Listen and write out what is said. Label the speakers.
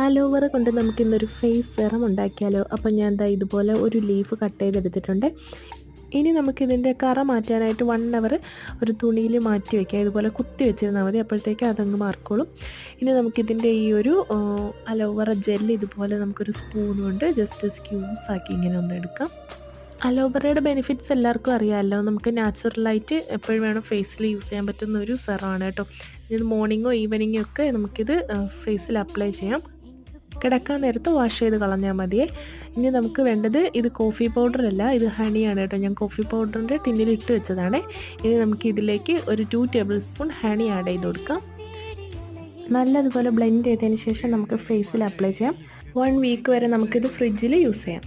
Speaker 1: Aloe vera കൊണ്ട് നമുക്കിന്നൊരു face serum ഉണ്ടാക്കിയാലോ? അപ്പം ഞാൻ ദാ ഇതുപോലെ ഒരു ലീഫ് കട്ട് ചെയ്തെടുത്തിട്ടുണ്ട്. ഇനി നമുക്കിതിൻ്റെ കറ മാറ്റാനായിട്ട് 1 അവർ ഒരു തുണിയിൽ മാറ്റി വയ്ക്കാം. ഇതുപോലെ കുത്തി വെച്ചിരുന്നാൽ മതി. അപ്പോഴത്തേക്ക് അതങ്ങ് മാറിക്കോളും. ഇനി നമുക്കിതിൻ്റെ ഈ ഒരു അലോവേറ ജെല്ല് ഇതുപോലെ നമുക്കൊരു സ്പൂൺ കൊണ്ട് ജസ്റ്റ് സ്ക്യൂസ് ആക്കി ഇങ്ങനെ ഒന്ന് എടുക്കാം. അലോവേറയുടെ ബെനിഫിറ്റ്സ് എല്ലാവർക്കും അറിയാമല്ലോ. നമുക്ക് നാച്ചുറലായിട്ട് എപ്പോഴും വേണം ഫേസിൽ യൂസ് ചെയ്യാൻ പറ്റുന്ന ഒരു സെറമാണ് കേട്ടോ. ഇത് മോർണിംഗോ ഈവനിങ്ങോ ഒക്കെ നമുക്കിത് ഫേസിൽ അപ്ലൈ ചെയ്യാം. കിടക്കാൻ നേരത്ത് വാഷ് ചെയ്ത് കളഞ്ഞാൽ മതിയേ. ഇനി നമുക്ക് വേണ്ടത് ഇത് കോഫി പൗഡർ അല്ല, ഇത് ഹണിയാണ് കേട്ടോ. ഞാൻ കോഫി പൗഡറിൻ്റെ ടിന്നിൽ ഇട്ട് വെച്ചതാണ്. ഇനി നമുക്ക് ഇതിലേക്ക് ഒരു 2 ടേബിൾ സ്പൂൺ ഹണി ആഡ് ചെയ്ത് കൊടുക്കാം. നല്ലതുപോലെ ബ്ലെൻഡ് ചെയ്തതിന് ശേഷം നമുക്ക് ഫേസിൽ അപ്ലൈ ചെയ്യാം. 1 വീക്ക് വരെ നമുക്കിത് ഫ്രിഡ്ജിൽ യൂസ് ചെയ്യാം.